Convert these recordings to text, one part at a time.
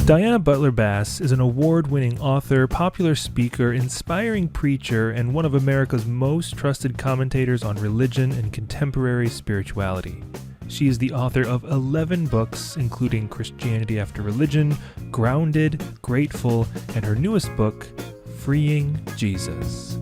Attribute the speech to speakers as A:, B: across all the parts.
A: DianaButlerBass is an award-winning author, popular speaker, inspiring preacher, and one of America's most trusted commentators on religion and contemporary spirituality. She is the author of 11 books, including Christianity After Religion, Grounded, Grateful, and her newest book, Freeing Jesus.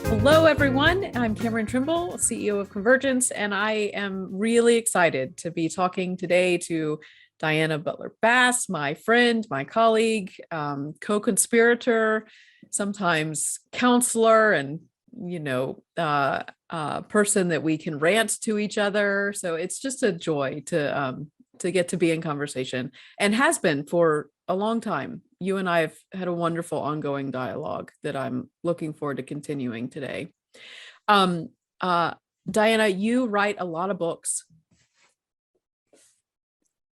B: Hello, everyone. I'm Cameron Trimble, CEO of Convergence, and I am really excited to be talking today to DianaButlerBass, my friend, my colleague, co-conspirator, sometimes counselor, and person that we can rant to each other. So it's just a joy to get to be in conversation, and has been for a long time. You and I have had a wonderful ongoing dialogue that I'm looking forward to continuing today. Diana, you write a lot of books,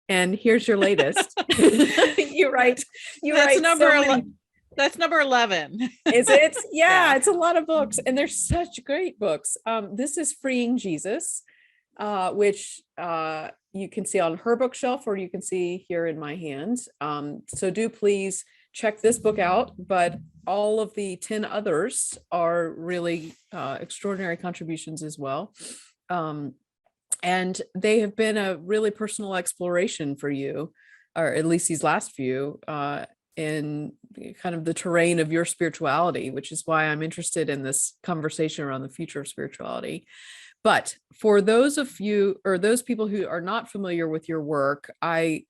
B: and here's your latest. you write
C: That's number 11.
B: Is it? Yeah, it's a lot of books, and they're such great books. This is Freeing Jesus, which you can see on her bookshelf, or you can see here in my hand. So do please check this book out, but all of the 10 others are really extraordinary contributions as well. And they have been a really personal exploration for you, or at least these last few, in kind of the terrain of your spirituality, which is why I'm interested in this conversation around the future of spirituality. But for those of you, or those people who are not familiar with your work, and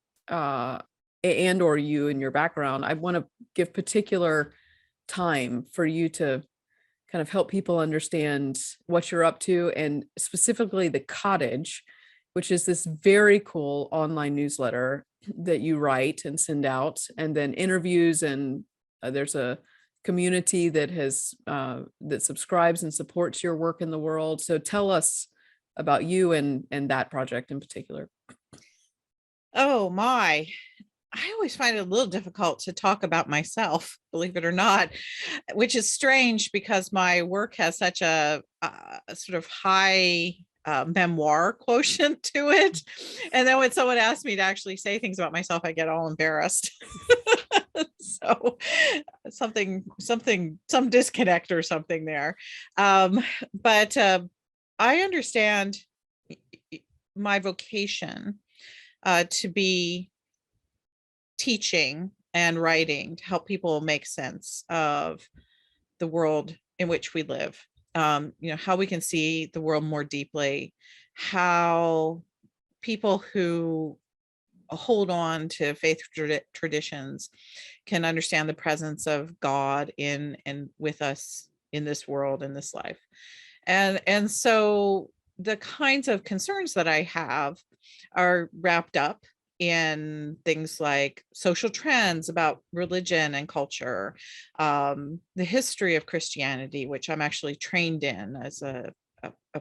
B: or you and your background, I want to give particular time for you to kind of help people understand what you're up to, and specifically the Cottage, which is this very cool online newsletter that you write and send out, and then interviews, and there's a community that has that subscribes and supports your work in the world. So tell us about you and that project in particular.
C: Oh my, I always find it a little difficult to talk about myself, believe it or not, which is strange because my work has such a sort of high memoir quotient to it. And then when someone asks me to actually say things about myself, I get all embarrassed. So some disconnect or something there. But I understand my vocation to be teaching and writing to help people make sense of the world in which we live. How we can see the world more deeply, how people who hold on to faith traditions can understand the presence of God in and with us in this world, in this life. And so the kinds of concerns that I have are wrapped up in things like social trends about religion and culture, the history of Christianity, which I'm actually trained in as a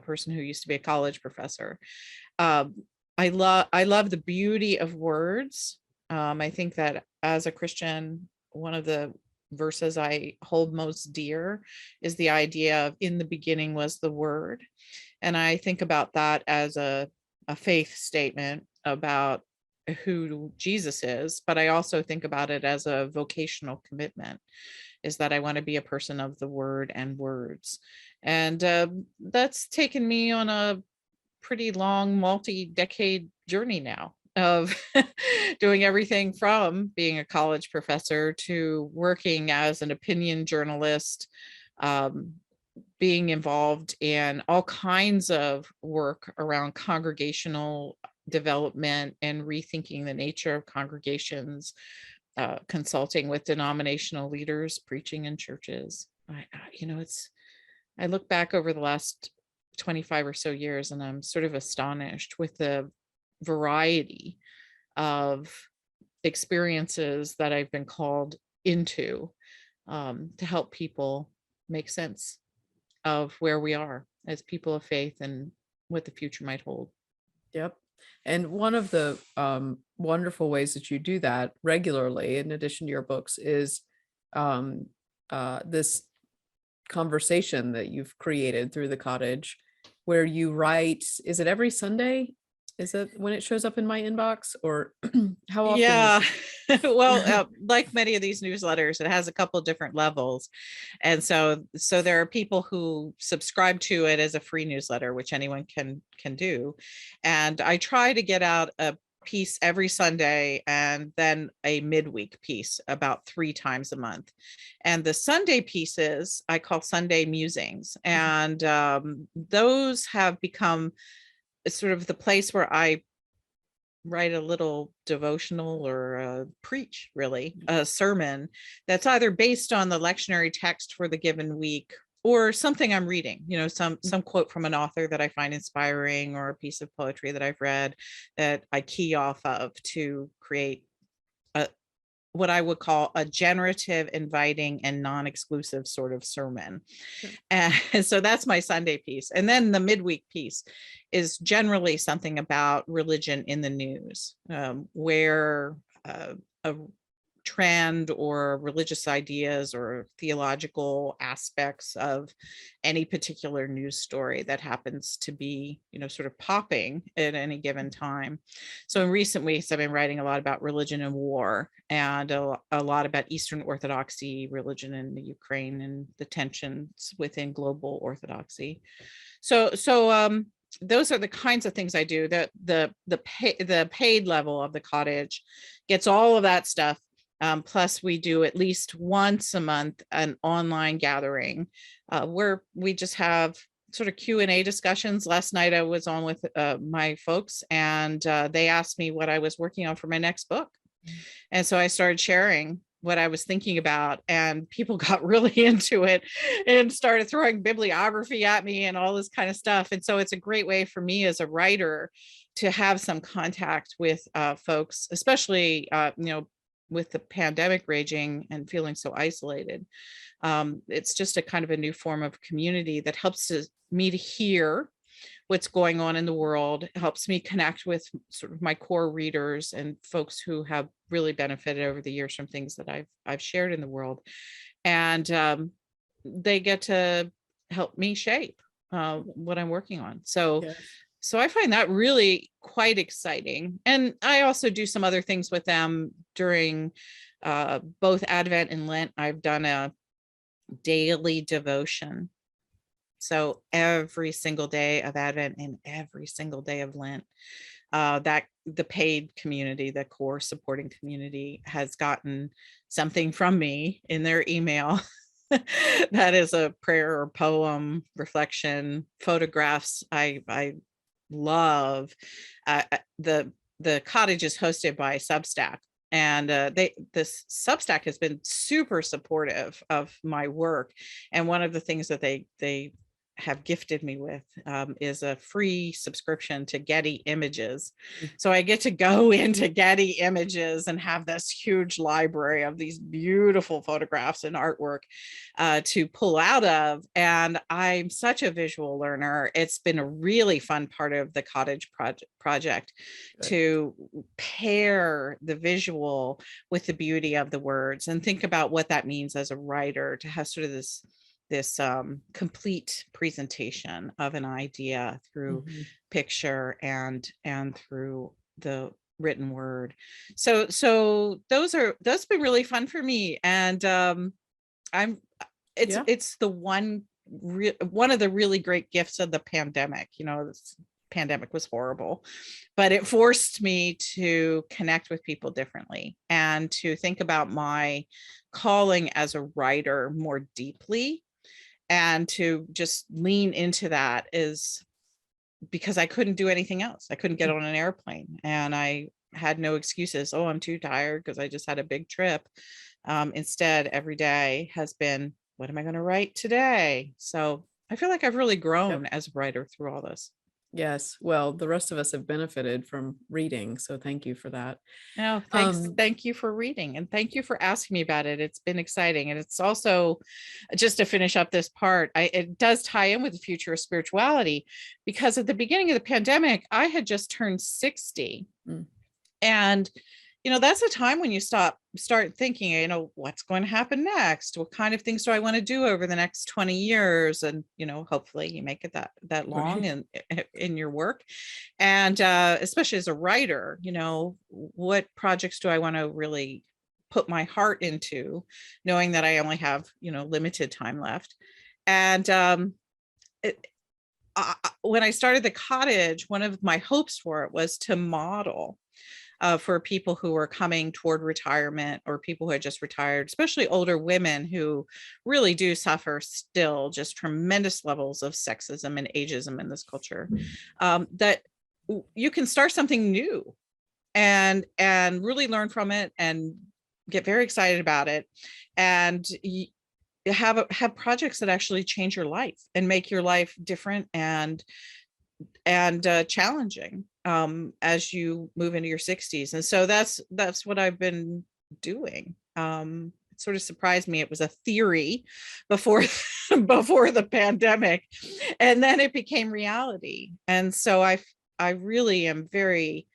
C: person who used to be a college professor. I love the beauty of words. I think that as a Christian, one of the verses I hold most dear is the idea of in the beginning was the word. And I think about that as a faith statement about who Jesus is, but I also think about it as a vocational commitment, is that I want to be a person of the word and words. And that's taken me on a pretty long multi-decade journey now of doing everything from being a college professor to working as an opinion journalist, being involved in all kinds of work around congregational development and rethinking the nature of congregations, consulting with denominational leaders, preaching in churches. I look back over the last 25 or so years, and I'm sort of astonished with the variety of experiences that I've been called into to help people make sense of where we are as people of faith and what the future might hold.
B: Yep. And one of the wonderful ways that you do that regularly, in addition to your books, is this conversation that you've created through the Cottage, where you write, is it every Sunday? Is that when it shows up in my inbox, or how often?
C: Yeah. Well, like many of these newsletters, it has a couple different levels. And so there are people who subscribe to it as a free newsletter, which anyone can do. And I try to get out a piece every Sunday and then a midweek piece about 3 times a month. And the Sunday pieces I call Sunday musings. And those have become sort of the place where I write a little devotional or preach, really, a sermon that's either based on the lectionary text for the given week or something I'm reading, some quote from an author that I find inspiring, or a piece of poetry that I've read that I key off of to create what I would call a generative, inviting, and non-exclusive sort of sermon. Sure. And so that's my Sunday piece. And then the midweek piece is generally something about religion in the news, where a trend or religious ideas or theological aspects of any particular news story that happens to be, sort of popping at any given time. So in recent weeks, I've been writing a lot about religion and war, and a lot about Eastern Orthodoxy, religion in the Ukraine, and the tensions within global Orthodoxy. So those are the kinds of things I do. The paid level of the cottage gets all of that stuff. Plus, we do at least once a month an online gathering where we just have sort of Q&A discussions. Last night I was on with my folks, and they asked me what I was working on for my next book. And so I started sharing what I was thinking about, and people got really into it and started throwing bibliography at me and all this kind of stuff. And so it's a great way for me as a writer to have some contact with folks, especially, with the pandemic raging and feeling so isolated. It's just a kind of a new form of community that helps me to hear what's going on in the world. It helps me connect with sort of my core readers and folks who have really benefited over the years from things that I've shared in the world. And they get to help me shape what I'm working on. So
B: Yes.
C: So I find that really quite exciting. And I also do some other things with them during both Advent and Lent. I've done a daily devotion. So every single day of Advent and every single day of Lent, that the paid community, the core supporting community, has gotten something from me in their email. That is a prayer or poem, reflection, photographs. I love. The cottage is hosted by Substack, and this Substack has been super supportive of my work. And one of the things that they have gifted me with is a free subscription to Getty Images. So I get to go into Getty Images and have this huge library of these beautiful photographs and artwork to pull out of. And I'm such a visual learner. It's been a really fun part of the cottage project to pair the visual with the beauty of the words and think about what that means as a writer, to have sort of this complete presentation of an idea through picture and through the written word. So that's been really fun for me. And it's the one of the really great gifts of the pandemic. This pandemic was horrible, but it forced me to connect with people differently and to think about my calling as a writer more deeply. And to just lean into that is because I couldn't do anything else. I couldn't get on an airplane, and I had no excuses. Oh, I'm too tired because I just had a big trip. Instead, every day has been, what am I going to write today? So I feel like I've really grown as a writer through all this.
B: Yes. Well, the rest of us have benefited from reading. So thank you for that.
C: Oh, thanks. Thank you for reading, and thank you for asking me about it. It's been exciting. And it's also, just to finish up this part, it does tie in with the future of spirituality, because at the beginning of the pandemic, I had just turned 60. And that's a time when you start thinking, what's going to happen next? What kind of things do I want to do over the next 20 years? And, hopefully you make it that long
B: Right.
C: in your work. And especially as a writer, what projects do I want to really put my heart into, knowing that I only have, limited time left. And it, when I started the cottage, one of my hopes for it was to model for people who were coming toward retirement or people who had just retired, especially older women who really do suffer still just tremendous levels of sexism and ageism in this culture, that you can start something new and really learn from it and get very excited about it, and have projects that actually change your life and make your life different and challenging as you move into your 60s. And so that's what I've been doing. It sort of surprised me. It was a theory before before the pandemic, and then it became reality. And so I really am very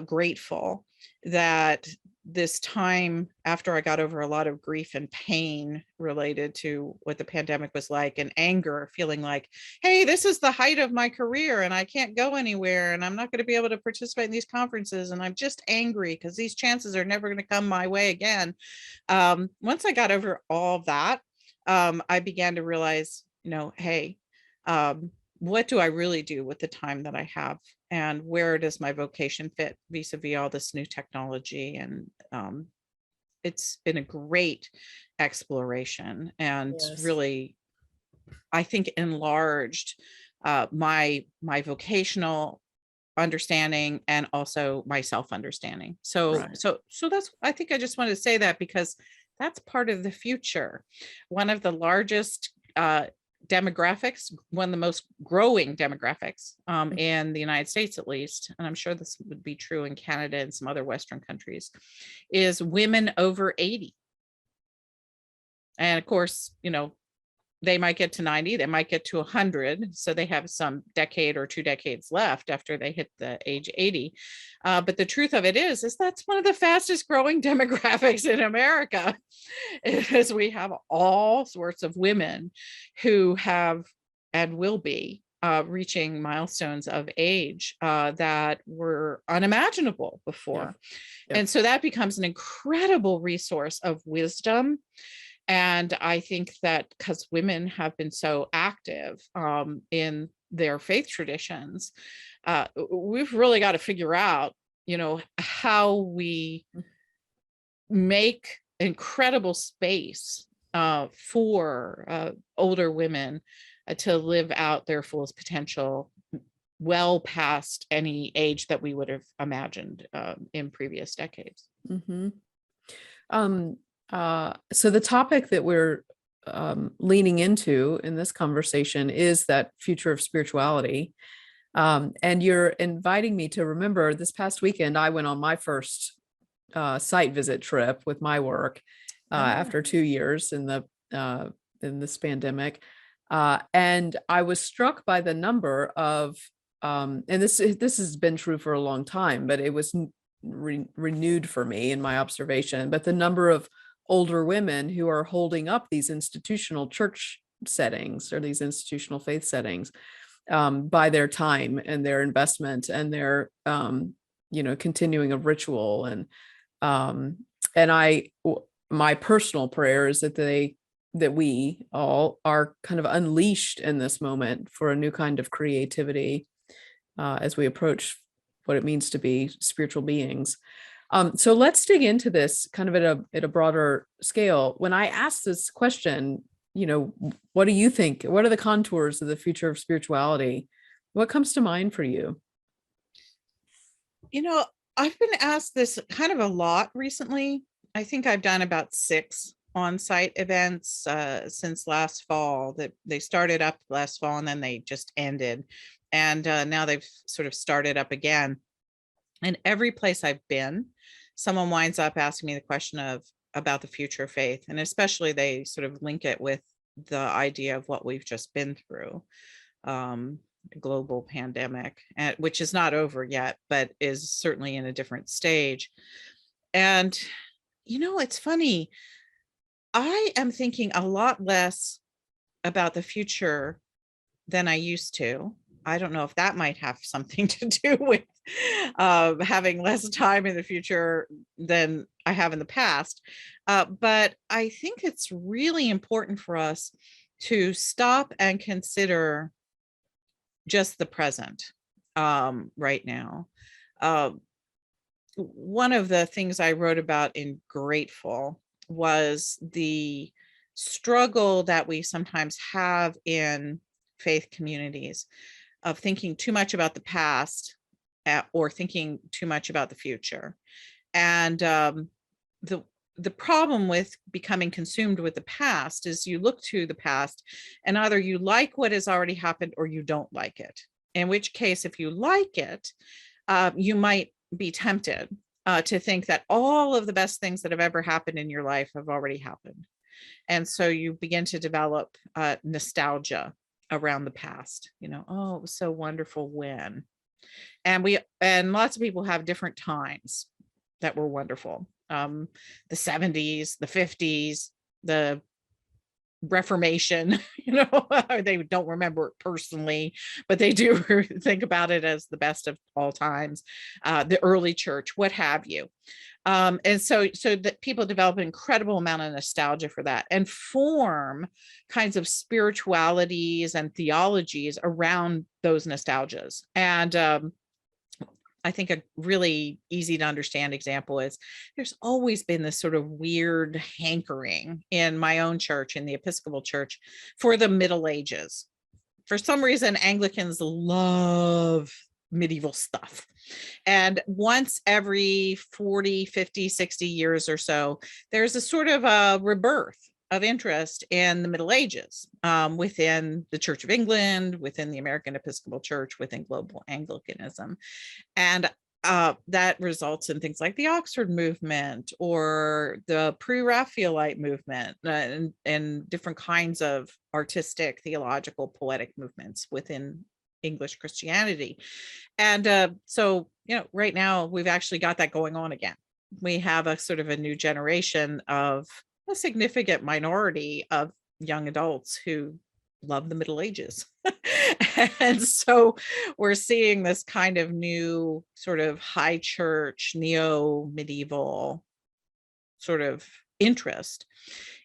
C: grateful that this time, after I got over a lot of grief and pain related to what the pandemic was like, and anger, feeling like, hey, this is the height of my career and I can't go anywhere and I'm not going to be able to participate in these conferences, and I'm just angry because these chances are never going to come my way again. Once I got over all that, I began to realize, hey, what do I really do with the time that I have, and where does my vocation fit vis-a-vis all this new technology? And it's been a great exploration, and
B: Yes.
C: really, I think, enlarged my vocational understanding and also my self-understanding. So
B: Right.
C: that's, I think I just wanted to say that because that's part of the future. One of the largest demographics, one of the most growing demographics in the United States, at least, and I'm sure this would be true in Canada and some other Western countries, is women over 80. And of course, they might get to 90, they might get to 100. So they have some decade or 2 decades left after they hit the age 80. But the truth of it is that's one of the fastest growing demographics in America, is we have all sorts of women who have and will be reaching milestones of age that were unimaginable before.
B: Yep.
C: And so that becomes an incredible resource of wisdom. And I think that because women have been so active in their faith traditions, we've really got to figure out, how we make incredible space for older women to live out their fullest potential well past any age that we would have imagined in previous decades.
B: Mm-hmm. So the topic that we're leaning into in this conversation is that future of spirituality. And you're inviting me to remember this past weekend, I went on my first site visit trip with my work after 2 years in this pandemic. And I was struck by the number of, and this has been true for a long time, but it was renewed for me in my observation, but the number of older women who are holding up these institutional church settings or these institutional faith settings by their time and their investment and their continuing of ritual. And my personal prayer is that we all are kind of unleashed in this moment for a new kind of creativity as we approach what it means to be spiritual beings. So let's dig into this kind of at a broader scale. When I ask this question, what do you think? What are the contours of the future of spirituality? What comes to mind for you?
C: I've been asked this kind of a lot recently. I think I've done about 6 on-site events since last fall. That they started up last fall and then they just ended. And now they've sort of started up again. And every place I've been, someone winds up asking me the question about the future of faith. And especially they sort of link it with the idea of what we've just been through, global pandemic, which is not over yet, but is certainly in a different stage. And, it's funny. I am thinking a lot less about the future than I used to. I don't know if that might have something to do with having less time in the future than I have in the past. But I think it's really important for us to stop and consider just the present right now. Uh, One of the things I wrote about in Grateful was the struggle that we sometimes have in faith communities of thinking too much about the past or thinking too much about the future. And the the problem with becoming consumed with the past is you look to the past and either you like what has already happened or you don't like it. In which case, if you like it, you might be tempted to think that all of the best things that have ever happened in your life have already happened. And so you begin to develop nostalgia around the past. Oh, it was so wonderful when. And lots of people have different times that were wonderful. The 70s, the 50s, the Reformation, they don't remember it personally, but they do think about it as the best of all times. The early church, what have you. And so that people develop an incredible amount of nostalgia for that and form kinds of spiritualities and theologies around those nostalgias. And I think a really easy to understand example is there's always been this sort of weird hankering in my own church, in the Episcopal Church, for the Middle Ages. For some reason, Anglicans love medieval stuff. And once every 40, 50, 60 years or so, there's a sort of a rebirth of interest in the Middle Ages within the Church of England, within the American Episcopal Church, within global Anglicanism. And that results in things like the Oxford movement or the pre-Raphaelite movement and different kinds of artistic, theological, poetic movements within English Christianity. And so, right now we've actually got that going on again. We have a sort of a new generation of a significant minority of young adults who love the Middle Ages. And so we're seeing this kind of new sort of high church, neo-medieval sort of interest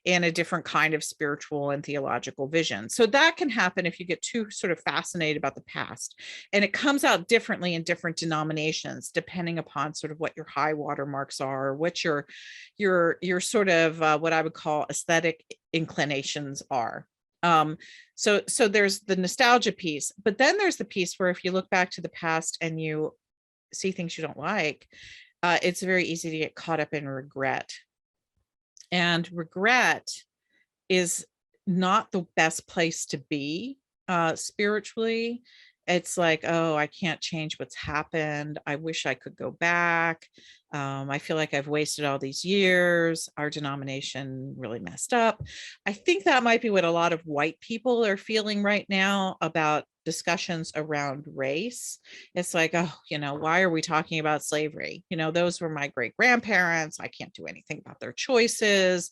C: in a different kind of spiritual and theological vision. So that can happen if you get too sort of fascinated about the past. And it comes out differently in different denominations, depending upon sort of what your high water marks are, what your sort of what I would call aesthetic inclinations are. So there's the nostalgia piece, but then there's the piece where if you look back to the past and you see things you don't like, it's very easy to get caught up in regret. And regret is not the best place to be spiritually. It's like, oh, I can't change what's happened. I wish I could go back. I feel like I've wasted all these years. Our denomination really messed up. I think that might be what a lot of white people are feeling right now about discussions around race. It's like, oh, why are we talking about slavery? Those were my great grandparents. I can't do anything about their choices.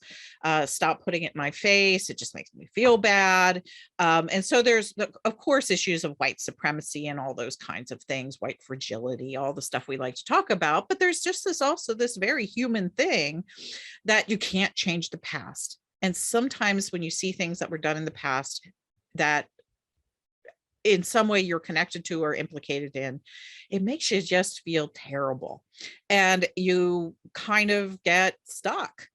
C: Stop putting it in my face. It just makes me feel bad. And so there's, of course, issues of white supremacy and all those kinds of things, white fragility, all the stuff we like to talk about. But there's just this very human thing that you can't change the past. And sometimes when you see things that were done in the past that in some way you're connected to or implicated in, it makes you just feel terrible. And you kind of get stuck.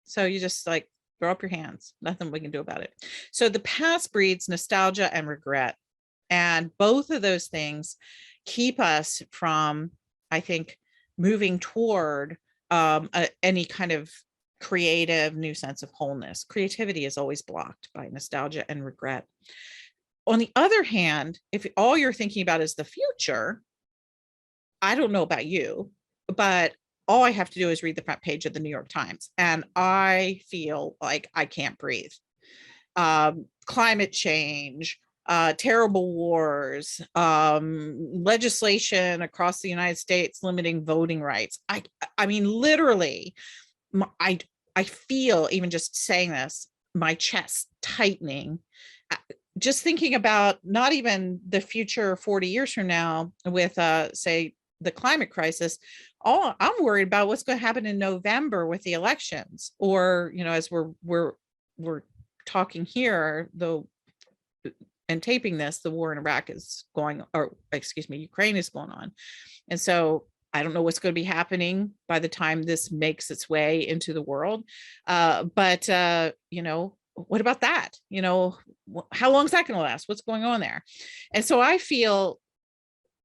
C: So you just like throw up your hands, nothing we can do about it. So the past breeds nostalgia and regret. And both of those things keep us from, I think, moving toward any kind of creative new sense of wholeness. Creativity is always blocked by nostalgia and regret. On the other hand, if all you're thinking about is the future, I don't know about you, but all I have to do is read the front page of the New York Times, and I feel like I can't breathe. Climate change, terrible wars, legislation across the United States limiting voting rights. I mean, literally, I feel, even just saying this, my chest tightening, just thinking about not even the future 40 years from now with, say, the climate crisis. All I'm worried about what's going to happen in November with the elections, or, as we're talking here, though, and taping this, the war in Iraq is going, or excuse me, Ukraine is going on. And so I don't know what's going to be happening by the time this makes its way into the world. But what about that? How long is that going to last? What's going on there? And so I feel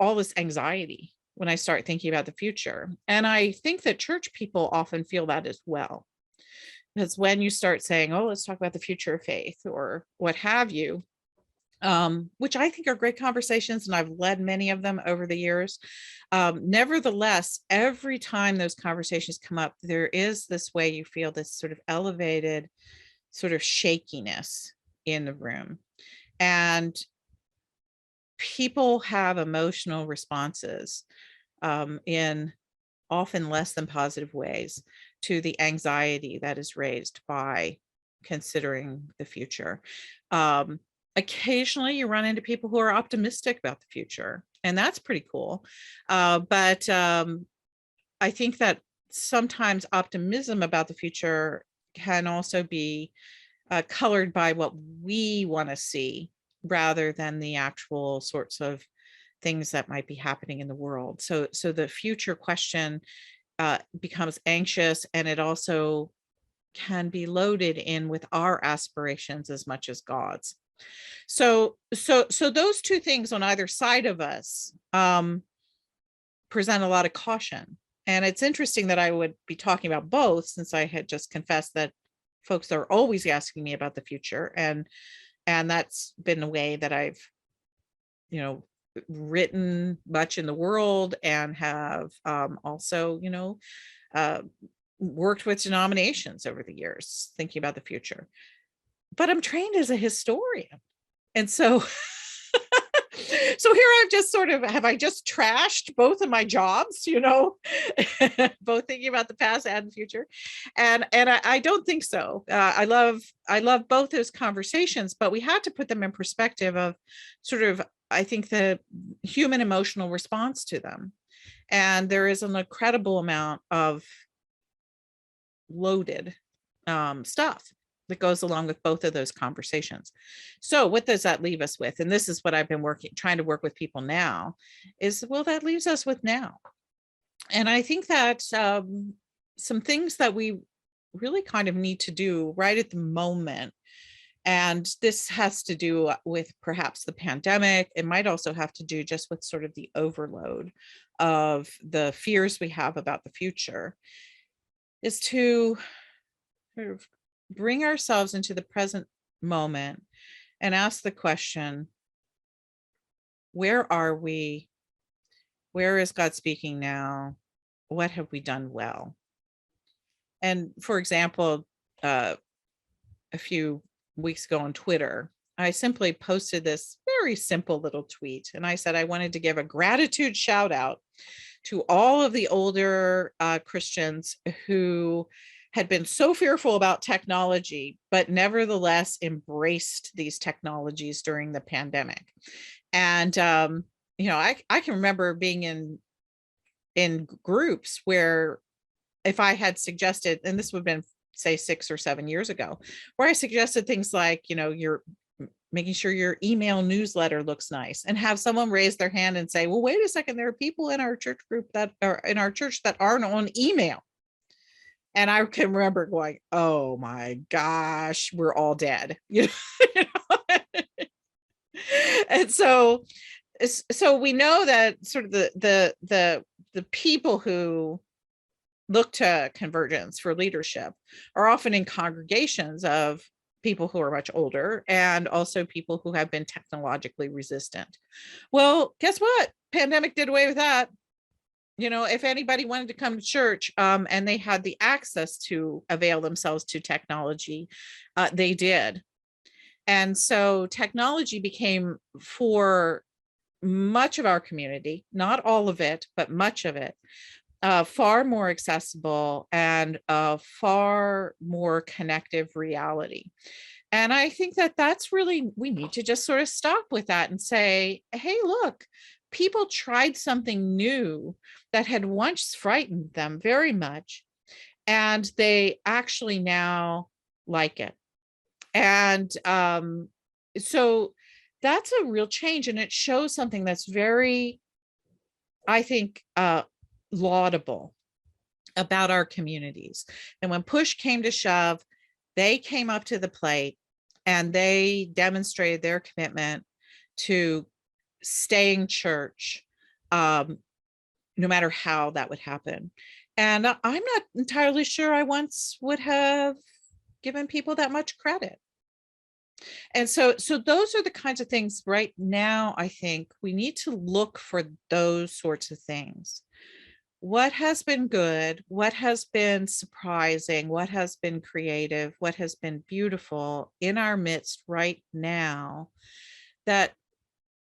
C: all this anxiety when I start thinking about the future. And I think that church people often feel that as well. Because when you start saying, oh, let's talk about the future of faith or what have you, which I think are great conversations, and I've led many of them over the years. Nevertheless, every time those conversations come up, there is this way you feel this sort of elevated sort of shakiness in the room. And people have emotional responses in often less than positive ways to the anxiety that is raised by considering the future. Occasionally you run into people who are optimistic about the future, and that's pretty cool. But I think that sometimes optimism about the future can also be colored by what we want to see rather than the actual sorts of things that might be happening in the world. So the future question becomes anxious, and it also can be loaded in with our aspirations as much as God's. So those two things on either side of us present a lot of caution. And it's interesting that I would be talking about both, since I had just confessed that folks are always asking me about the future, and that's been a way that I've written much in the world, and have also worked with denominations over the years thinking about the future. But I'm trained as a historian, and so here I've just have I just trashed both of my jobs, both thinking about the past and the future, and I don't think so. I love both those conversations, but we have to put them in perspective of sort of, I think, the human emotional response to them, and there is an incredible amount of loaded stuff that goes along with both of those conversations. So what does that leave us with? And this is what I've been trying to work with people now, is, well, that leaves us with now. And I think that some things that we really kind of need to do right at the moment, and this has to do with perhaps the pandemic. It might also have to do just with sort of the overload of the fears we have about the future, is to sort of bring ourselves into the present moment and ask the question, where are we? Where is God speaking now? What have we done well? And for example, a few weeks ago on Twitter, I simply posted this very simple little tweet, and I said I wanted to give a gratitude shout out to all of the older Christians who had been so fearful about technology, but nevertheless embraced these technologies during the pandemic. And I can remember being in groups where, if I had suggested, and this would have been, say, 6 or 7 years ago, where I suggested things like, you're making sure your email newsletter looks nice, and have someone raise their hand and say, well, wait a second, there are people in our church group that are in our church that aren't on email. And I can remember going, oh my gosh, we're all dead. And so we know that sort of the people who look to Convergence for leadership are often in congregations of people who are much older, and also people who have been technologically resistant. Well, guess what? Pandemic did away with that. If anybody wanted to come to church and they had the access to avail themselves to technology, they did. And so technology became, for much of our community, not all of it, but much of it, far more accessible and a far more connective reality. And I think that that's really, we need to just sort of stop with that and say, hey, look, people tried something new that had once frightened them very much, and they actually now like it. And so that's a real change. And it shows something that's very, I think, laudable about our communities. And when push came to shove, they came up to the plate and they demonstrated their commitment to staying church, no matter how that would happen. And I'm not entirely sure I once would have given people that much credit. And so those are the kinds of things right now. I think we need to look for those sorts of things. What has been good? What has been surprising? What has been creative? What has been beautiful in our midst right now, that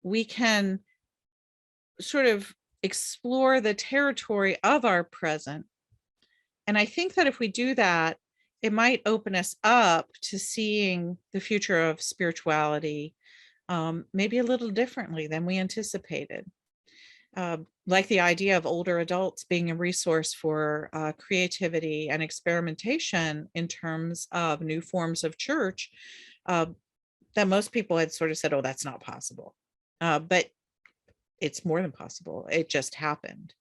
C: we can sort of explore the territory of our present. And I think that if we do that, it might open us up to seeing the future of spirituality maybe a little differently than we anticipated. Like the idea of older adults being a resource for creativity and experimentation in terms of new forms of church, that most people had sort of said, oh, that's not possible. But it's more than possible. It just happened.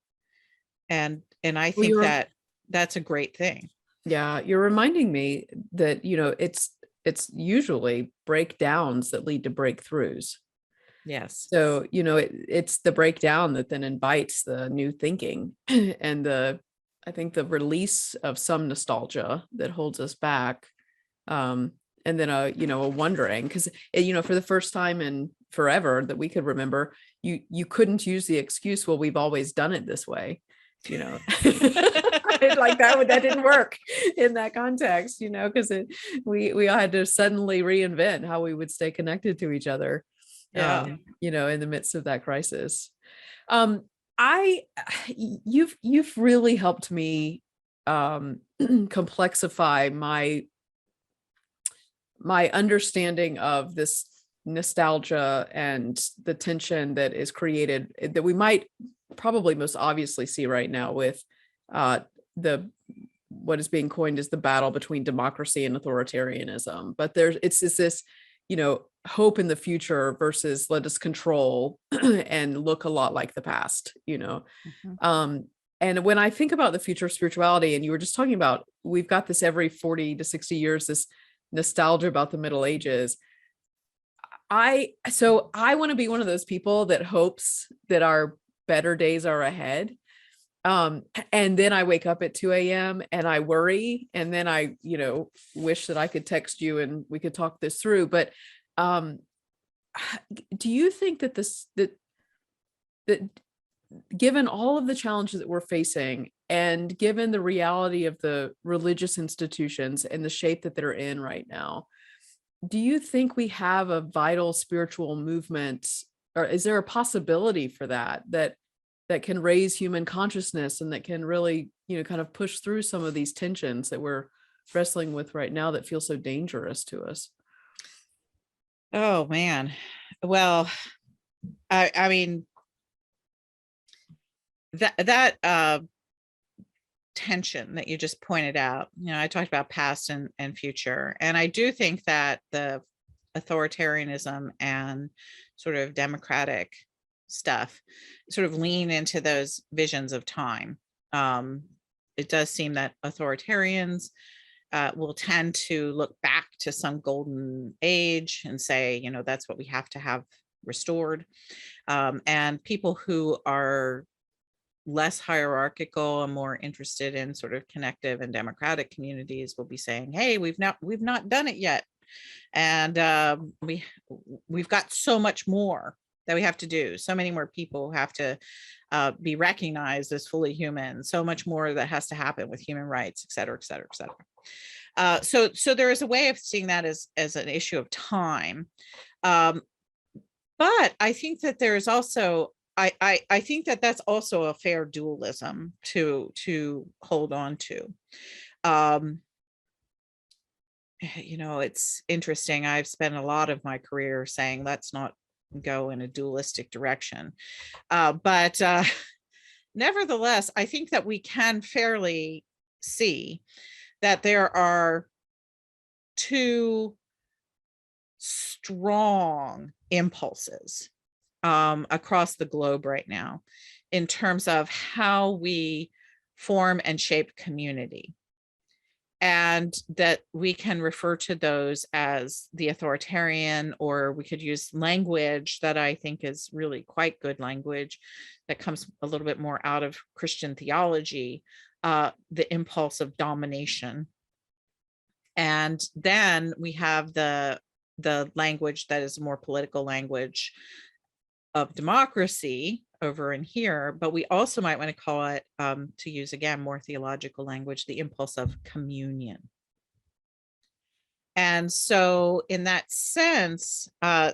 C: And I think that that's a great thing.
B: Yeah, you're reminding me that, it's usually breakdowns that lead to breakthroughs.
C: Yes.
B: So, it's the breakdown that then invites the new thinking and I think the release of some nostalgia that holds us back. And then a wondering, because, for the first time in forever that we could remember, you couldn't use the excuse, well, we've always done it this way, like that didn't work in that context, because we all had to suddenly reinvent how we would stay connected to each other.
C: Yeah.
B: In the midst of that crisis. You've really helped me complexify my understanding of this nostalgia and the tension that is created, that we might probably most obviously see right now with what is being coined as the battle between democracy and authoritarianism. But it's this, hope in the future versus let us control and look a lot like the past,
C: Mm-hmm.
B: And when I think about the future of spirituality, and you were just talking about, we've got this every 40 to 60 years, this nostalgia about the Middle Ages. I want to be one of those people that hopes that our better days are ahead. And then I wake up at 2 a.m. and I worry. And then I, wish that I could text you and we could talk this through. But do you think that that given all of the challenges that we're facing, and given the reality of the religious institutions and the shape that they're in right now, do you think we have a vital spiritual movement, or is there a possibility for that can raise human consciousness and that can really, kind of push through some of these tensions that we're wrestling with right now that feel so dangerous to us?
C: Oh man. Well, I mean, that tension that you just pointed out, I talked about past and future, and I do think that the authoritarianism and sort of democratic stuff sort of lean into those visions of time. It does seem that authoritarians will tend to look back to some golden age and say, that's what we have to have restored. And people who are less hierarchical and more interested in sort of connective and democratic communities will be saying, hey, we've not done it yet. And we've got so much more that we have to do. So many more people have to be recognized as fully human. So much more that has to happen with human rights, et cetera, et cetera, et cetera. So there is a way of seeing that as an issue of time. But I think that there is also, I think that that's also a fair dualism to hold on to. It's interesting. I've spent a lot of my career saying, let's not go in a dualistic direction. But nevertheless, I think that we can fairly see that there are two strong impulses across the globe right now in terms of how we form and shape community. And that we can refer to those as the authoritarian, or we could use language that I think is really quite good language that comes a little bit more out of Christian theology, the impulse of domination. And then we have the language that is more political language of democracy over in here, but we also might want to call it, to use again more theological language, the impulse of communion. And so in that sense,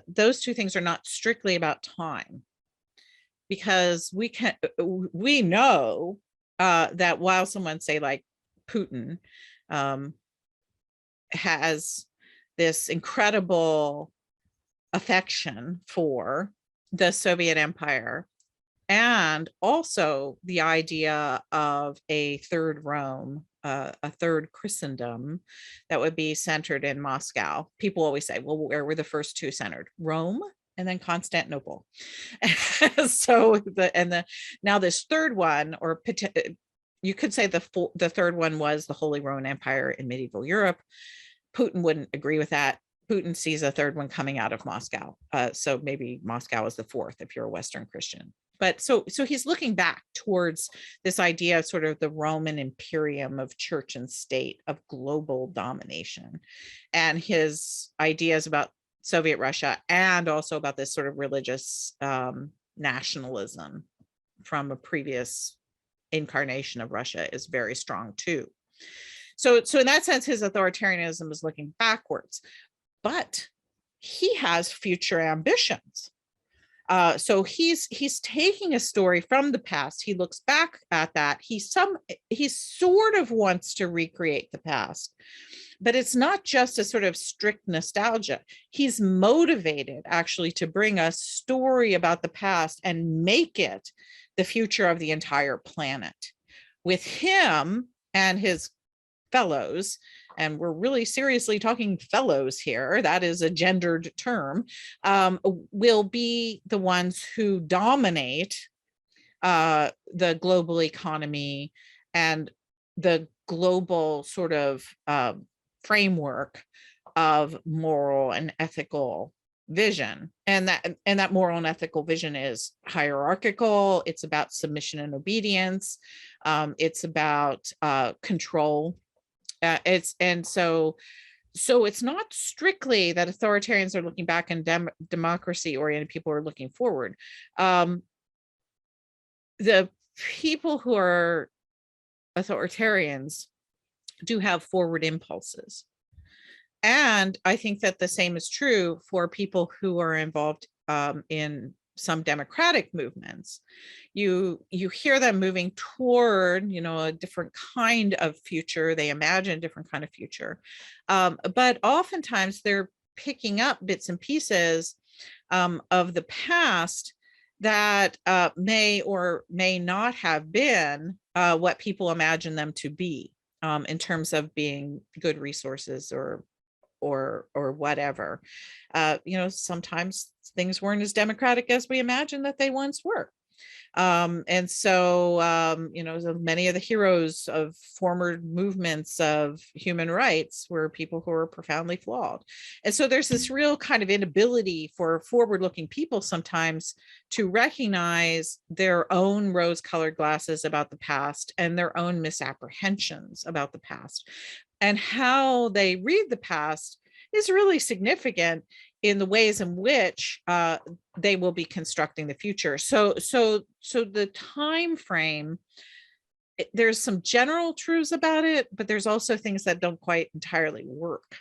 C: those two things are not strictly about time, because we know that while someone, say like Putin, has this incredible affection for the Soviet Empire, and also the idea of a third Rome, a third Christendom that would be centered in Moscow. People always say, well, where were the first two centered? Rome and then Constantinople. So now this third one, or you could say the third one was the Holy Roman Empire in medieval Europe. Putin wouldn't agree with that. Putin sees a third one coming out of Moscow. So maybe Moscow is the fourth if you're a Western Christian. But so he's looking back towards this idea of sort of the Roman imperium of church and state, of global domination, and his ideas about Soviet Russia, and also about this sort of religious nationalism from a previous incarnation of Russia is very strong too. So in that sense, his authoritarianism is looking backwards, but he has future ambitions. So he's taking a story from the past. He looks back at that. He sort of wants to recreate the past, but it's not just a sort of strict nostalgia. He's motivated actually to bring a story about the past and make it the future of the entire planet. With him and his fellows, and we're really seriously talking fellows here, that is a gendered term, will be the ones who dominate the global economy and the global sort of framework of moral and ethical vision. And that moral and ethical vision is hierarchical. It's about submission and obedience. It's about control. So it's not strictly that authoritarians are looking back and democracy-oriented people are looking forward. The people who are authoritarians do have forward impulses. And I think that the same is true for people who are involved in some democratic movements. You hear them moving toward, a different kind of future. They imagine a different kind of future. But oftentimes they're picking up bits and pieces of the past that may or may not have been what people imagine them to be in terms of being good resources or whatever. Sometimes things weren't as democratic as we imagined that they once were. And so, many of the heroes of former movements of human rights were people who were profoundly flawed. And so there's this real kind of inability for forward-looking people sometimes to recognize their own rose-colored glasses about the past and their own misapprehensions about the past. And how they read the past is really significant in the ways in which they will be constructing the future. So the time frame there's some general truths about it, but there's also things that don't quite entirely work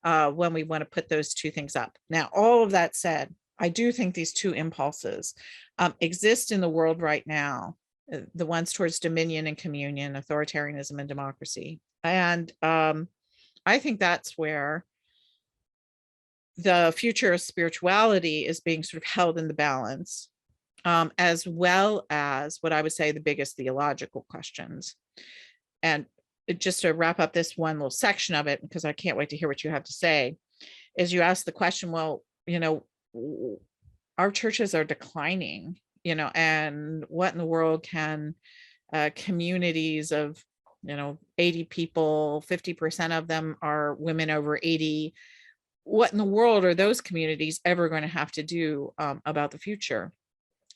C: when we want to put those two things up. Now, all of that said, I do think these two impulses exist in the world right now, the ones towards dominion and communion, authoritarianism and democracy. And I think that's where the future of spirituality is being sort of held in the balance, as well as what I would say the biggest theological questions. And just to wrap up this one little section of it, because I can't wait to hear what you have to say, is you ask the question, well, our churches are declining, and what in the world can communities of, 80 people, 50% of them are women over 80. What in the world are those communities ever going to have to do about the future?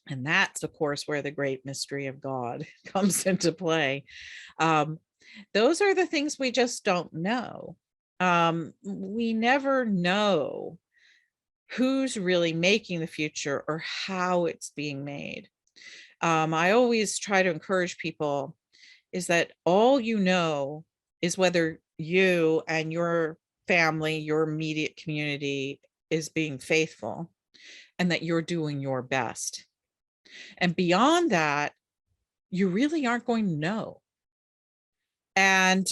C: And that's, of course, where the great mystery of God comes into play. Those are the things we just don't know. We never know who's really making the future or how it's being made. I always try to encourage people is that all you know is whether you and your family, your immediate community is being faithful and that you're doing your best. And beyond that, you really aren't going to know. And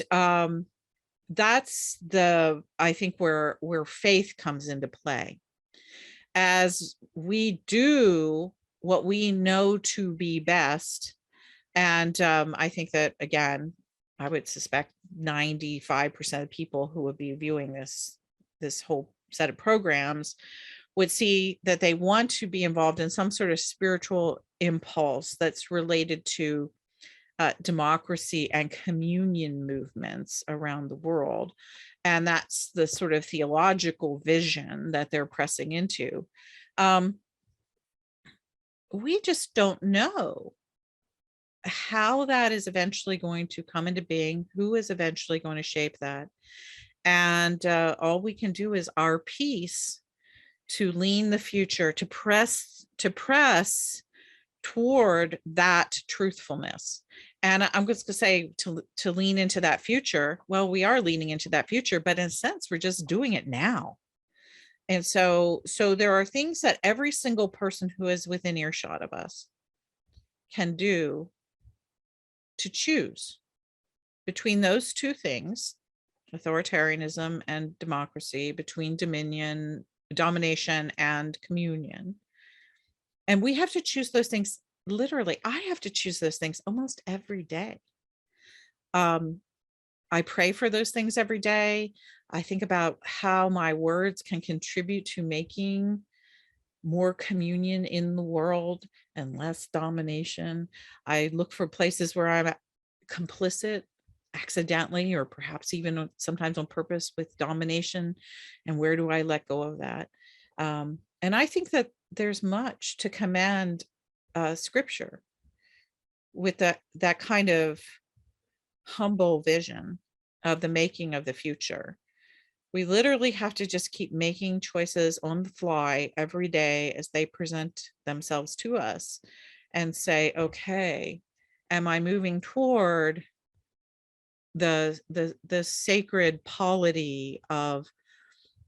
C: that's I think where faith comes into play. As we do what we know to be best, and I think that, again, I would suspect 95% of people who would be viewing this whole set of programs would see that they want to be involved in some sort of spiritual impulse that's related to democracy and communion movements around the world. And that's the sort of theological vision that they're pressing into. We just don't know how that is eventually going to come into being, who is eventually going to shape that. And all we can do is our piece to lean the future, to press toward that truthfulness. And I'm just going to say to lean into that future. Well, we are leaning into that future, but in a sense, we're just doing it now. And so there are things that every single person who is within earshot of us can do to choose between those two things, authoritarianism and democracy, between domination and communion. And we have to choose those things. Literally, I have to choose those things almost every day. I pray for those things every day. I think about how my words can contribute to making more communion in the world and less domination. I look for places where I'm complicit accidentally, or perhaps even sometimes on purpose, with domination, and where do I let go of that? And I think that there's much to commend scripture with that kind of humble vision of the making of the future. We literally have to just keep making choices on the fly every day as they present themselves to us, and say, okay, am I moving toward the sacred polity of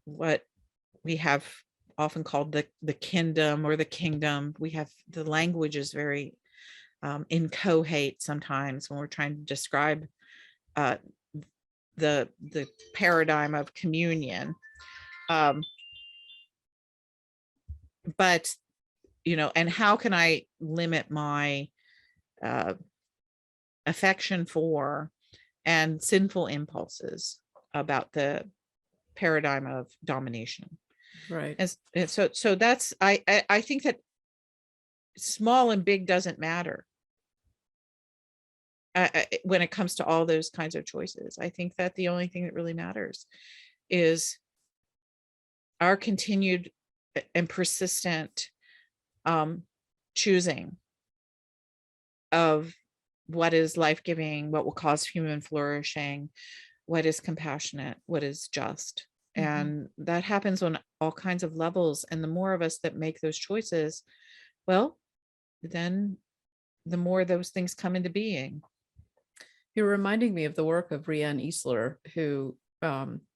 C: what we have often called the kingdom or the kingdom? We have, the language is very inchoate sometimes when we're trying to describe the paradigm of communion. But and how can I limit my affection for and sinful impulses about the paradigm of domination?
B: Right.
C: And so that's, I think that small and big doesn't matter when it comes to all those kinds of choices. I think that the only thing that really matters is our continued and persistent choosing of what is life-giving, what will cause human flourishing, what is compassionate, what is just. Mm-hmm. And that happens on all kinds of levels. And the more of us that make those choices, well, then the more those things come into being.
B: You're reminding me of the work of Rianne Eisler, who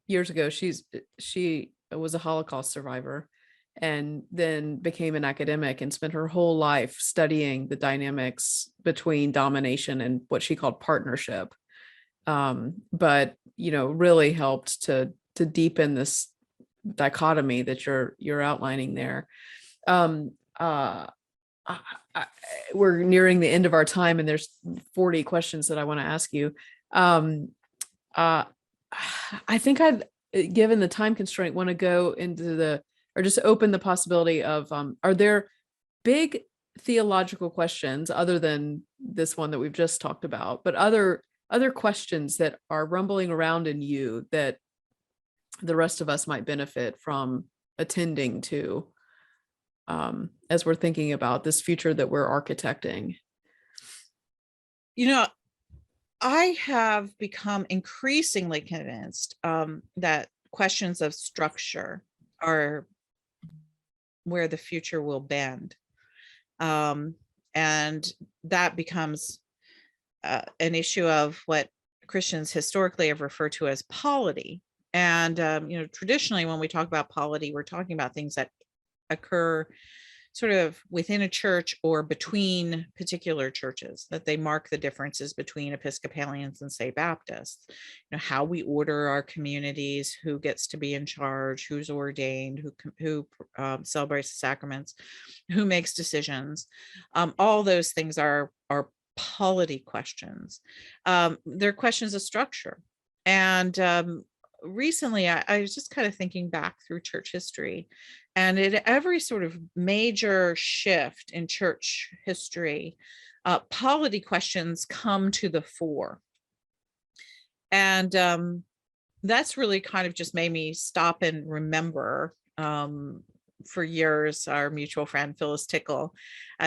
B: years ago, she was a Holocaust survivor and then became an academic and spent her whole life studying the dynamics between domination and what she called partnership. But really helped to deepen this dichotomy that you're outlining there. Um, uh, we're nearing the end of our time, and there's 40 questions that I want to ask you. I think I'd, given the time constraint, want to go into or just open the possibility of, are there big theological questions other than this one that we've just talked about, but other questions that are rumbling around in you that the rest of us might benefit from attending to, as we're thinking about this future that we're architecting?
C: I have become increasingly convinced that questions of structure are where the future will bend. And that becomes an issue of what Christians historically have referred to as polity. And, traditionally, when we talk about polity, we're talking about things that occur sort of within a church or between particular churches, that they mark the differences between Episcopalians and, say, Baptists. How we order our communities, who gets to be in charge, who's ordained, who celebrates the sacraments, who makes decisions. All those things are polity questions. They're questions of structure. And recently, I was just kind of thinking back through church history, and at every sort of major shift in church history, polity questions come to the fore. And that's really kind of just made me stop and remember, for years, our mutual friend Phyllis Tickle.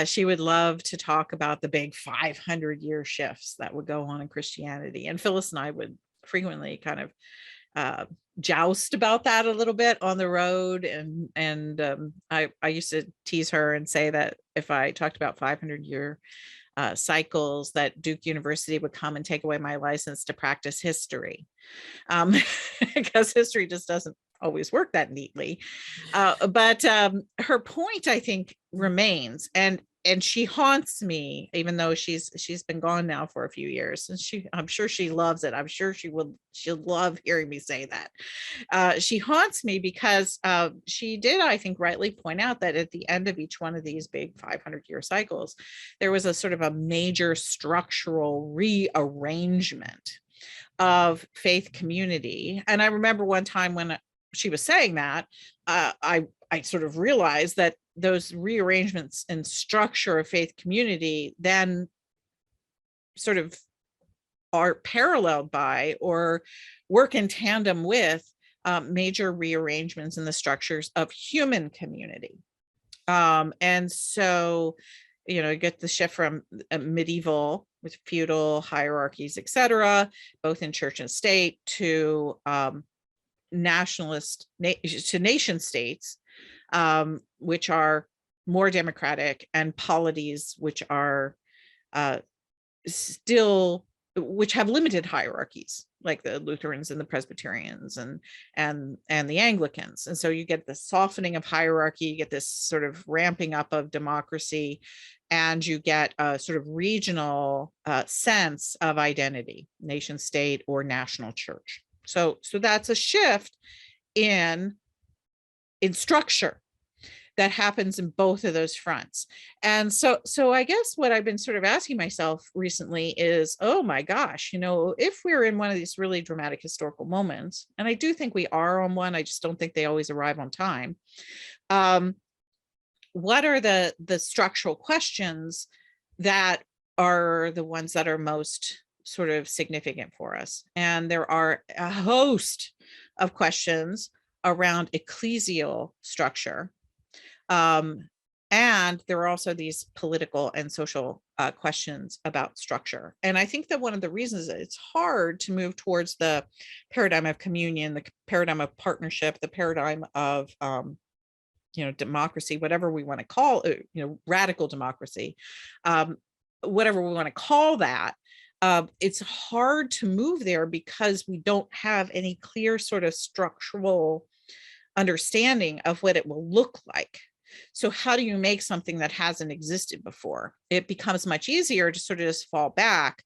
C: She would love to talk about the big 500-year shifts that would go on in Christianity. And Phyllis and I would frequently kind of joust about that a little bit on the road. And I used to tease her and say that if I talked about 500-year cycles, that Duke University would come and take away my license to practice history, because history just doesn't always work that neatly. But her point, I think, remains, and she haunts me, even though she's been gone now for a few years, and I'm sure she loves it. I'm sure she'll love hearing me say that. She haunts me because she did, I think, rightly point out that at the end of each one of these big 500-year cycles, there was a sort of a major structural rearrangement of faith community. And I remember one time when she was saying that, I sort of realized that those rearrangements and structure of faith community then sort of are paralleled by or work in tandem with major rearrangements in the structures of human community. And so, you get the shift from medieval with feudal hierarchies, et cetera, both in church and state, to nationalist to nation states, which are more democratic, and polities which are which have limited hierarchies, like the Lutherans and the Presbyterians and the Anglicans. And so you get the softening of hierarchy, you get this sort of ramping up of democracy, and you get a sort of regional sense of identity, nation state or national church. So that's a shift in structure that happens in both of those fronts. And so I guess what I've been sort of asking myself recently is, oh my gosh, if we're in one of these really dramatic historical moments, and I do think we are on one, I just don't think they always arrive on time. What are the structural questions that are the ones that are most sort of significant for us? And there are a host of questions around ecclesial structure. And there are also these political and social questions about structure. And I think that one of the reasons that it's hard to move towards the paradigm of communion, the paradigm of partnership, the paradigm of democracy, whatever we want to call it, radical democracy, whatever we want to call that, it's hard to move there because we don't have any clear sort of structural understanding of what it will look like. So how do you make something that hasn't existed before? It becomes much easier to sort of just fall back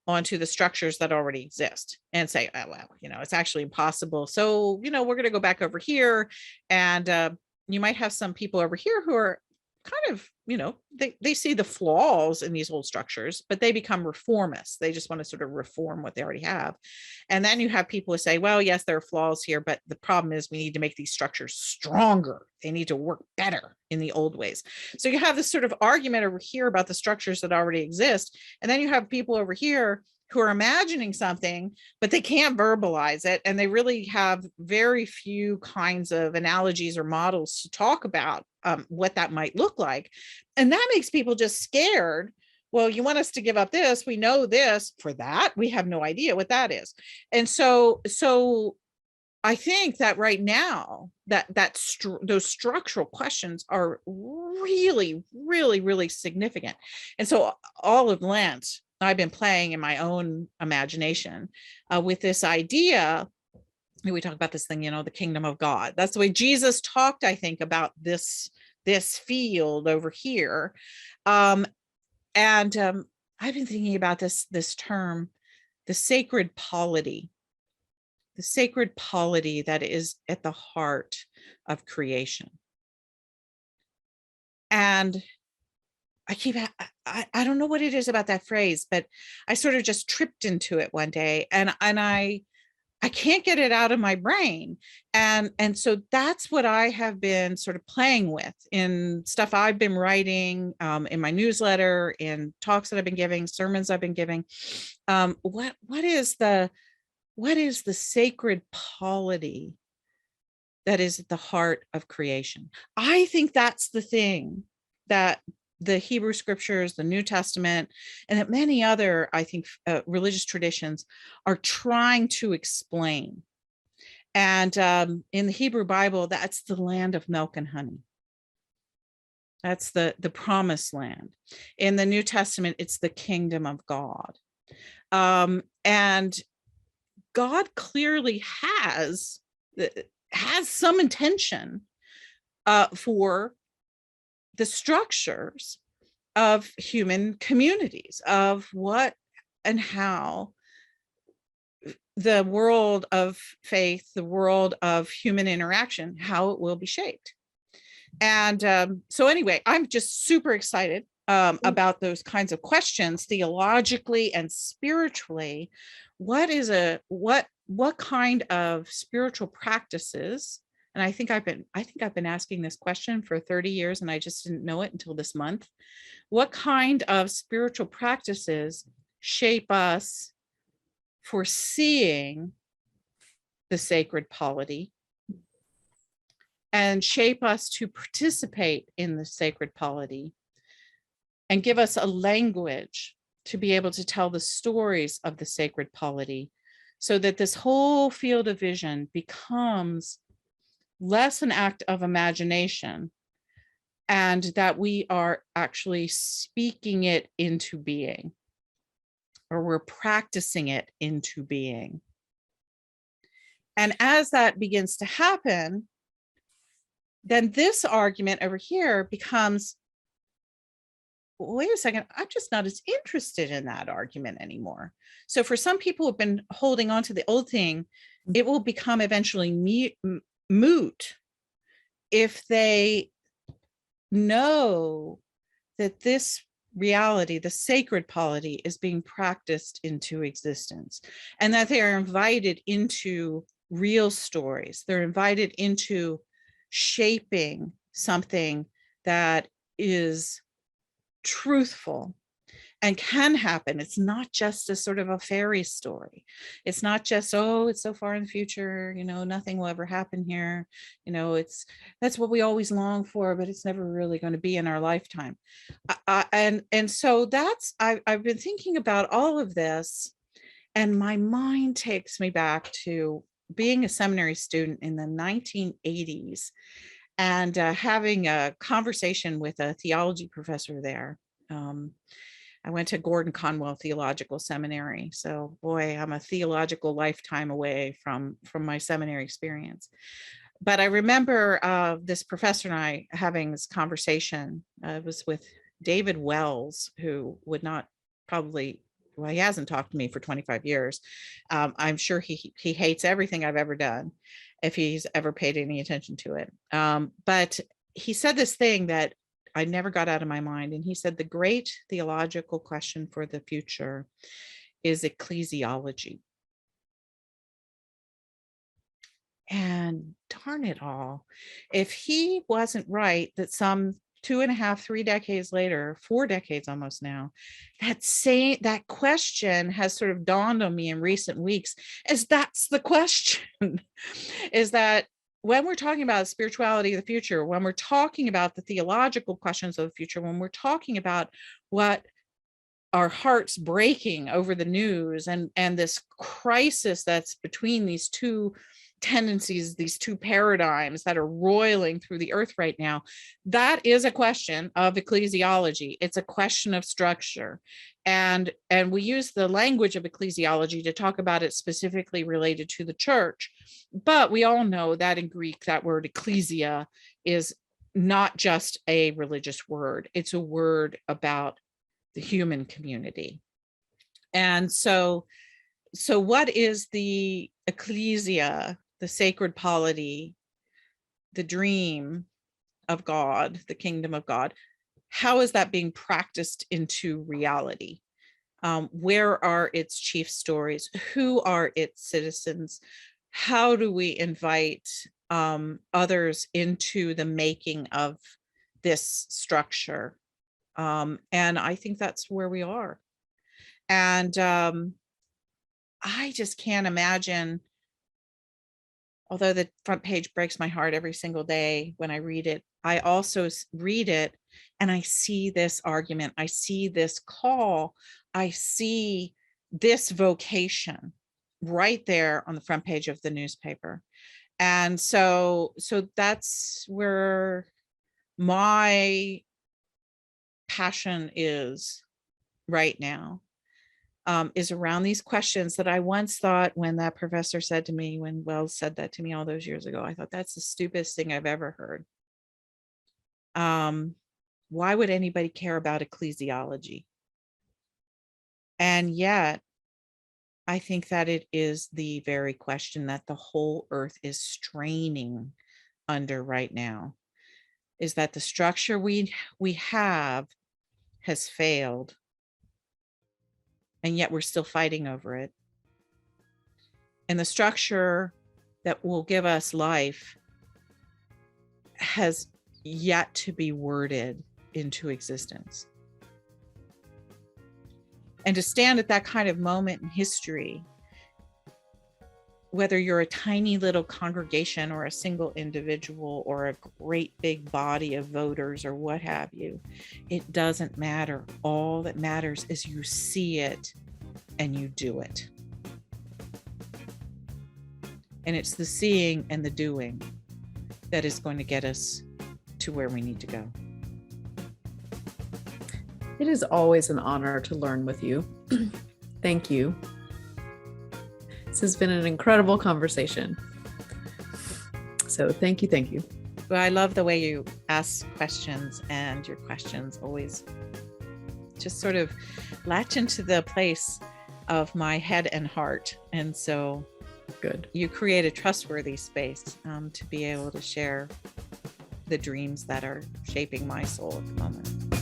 C: onto the structures that already exist and say, oh, well, it's actually impossible. So, we're going to go back over here. And you might have some people over here who are kind of, they see the flaws in these old structures, but they become reformists. They just want to sort of reform what they already have. And then you have people who say, well, yes, there are flaws here, but the problem is we need to make these structures stronger. They need to work better in the old ways. So you have this sort of argument over here about the structures that already exist. And then you have people over here who are imagining something, but they can't verbalize it. And they really have very few kinds of analogies or models to talk about what that might look like. And that makes people just scared. Well, you want us to give up this. We know this. For that, we have no idea what that is. And so I think that right now those structural questions are really, really, really significant. And so all of Lent, I've been playing in my own imagination with this idea. We talk about this thing, the kingdom of God. That's the way Jesus talked, I think, about this field over here. And I've been thinking about this term, the sacred polity that is at the heart of creation. And I don't know what it is about that phrase, but I sort of just tripped into it one day, and I can't get it out of my brain. And so that's what I have been sort of playing with in stuff I've been writing, in my newsletter, in talks that I've been giving, sermons I've been giving. What is the sacred polity that is at the heart of creation? I think that's the thing that the Hebrew scriptures, the New Testament, and that many other, I think, religious traditions are trying to explain. And in the Hebrew Bible, that's the land of milk and honey. That's the promised land. In the New Testament, it's the kingdom of God. And God clearly has some intention for the structures of human communities, of what and how the world of faith, the world of human interaction, how it will be shaped. And so anyway, I'm just super excited about those kinds of questions, theologically and spiritually. What kind of spiritual practices? And I think I've been asking this question for 30 years, and I just didn't know it until this month. What kind of spiritual practices shape us for seeing the sacred polity and shape us to participate in the sacred polity and give us a language to be able to tell the stories of the sacred polity, so that this whole field of vision becomes less an act of imagination and that we are actually speaking it into being, or we're practicing it into being. And as that begins to happen, then this argument over here becomes, wait a second, I'm just not as interested in that argument anymore. So for some people who've been holding on to the old thing, it will become eventually moot if they know that this reality, the sacred polity, is being practiced into existence, and that they are invited into real stories. They're invited into shaping something that is truthful and can happen. It's not just a sort of a fairy story. It's not just, oh, it's so far in the future, nothing will ever happen here. That's what we always long for, but it's never really going to be in our lifetime. And so I've been thinking about all of this, and my mind takes me back to being a seminary student in the 1980s and having a conversation with a theology professor there. I went to Gordon Conwell Theological Seminary. So boy, I'm a theological lifetime away from my seminary experience. But I remember this professor and I having this conversation. It was with David Wells, who would not probably, well, he hasn't talked to me for 25 years. I'm sure he hates everything I've ever done, if he's ever paid any attention to it. But he said this thing that I never got out of my mind. And he said, the great theological question for the future is ecclesiology. And darn it all, if he wasn't right, that some 2.5, 3 decades later, 4 decades almost now, that question has sort of dawned on me in recent weeks, as that's the question, is that when we're talking about spirituality of the future, when we're talking about the theological questions of the future, when we're talking about what our hearts breaking over the news and this crisis that's between these two tendencies, these two paradigms that are roiling through the earth right now, that is a question of ecclesiology. It's a question of structure. And we use the language of ecclesiology to talk about it specifically related to the church. But we all know that in Greek, that word ecclesia is not just a religious word. It's a word about the human community. And so what is the ecclesia, the sacred polity, the dream of God, the kingdom of God? How is that being practiced into reality? Where are its chief stories? Who are its citizens? How do we invite others into the making of this structure? And I think that's where we are. And I just can't imagine, although the front page breaks my heart every single day when I read it, I also read it and I see this argument, I see this call, I see this vocation right there on the front page of the newspaper. And so that's where my passion is right now, is around these questions that I once thought, when that professor said to me, when Wells said that to me all those years ago, I thought, that's the stupidest thing I've ever heard. Why would anybody care about ecclesiology? And yet, I think that it is the very question that the whole earth is straining under right now, is that the structure we have has failed, and yet we're still fighting over it. And the structure that will give us life has yet to be worded into existence. And to stand at that kind of moment in history, whether you're a tiny little congregation or a single individual or a great big body of voters or what have you, it doesn't matter. All that matters is you see it and you do it. And it's the seeing and the doing that is going to get us to where we need to go.
B: It is always an honor to learn with you. Thank you. This has been an incredible conversation. So thank you. Thank you.
C: Well, I love the way you ask questions, and your questions always just sort of latch into the place of my head and heart. And so
B: good.
C: You create a trustworthy space to be able to share the dreams that are shaping my soul at the moment.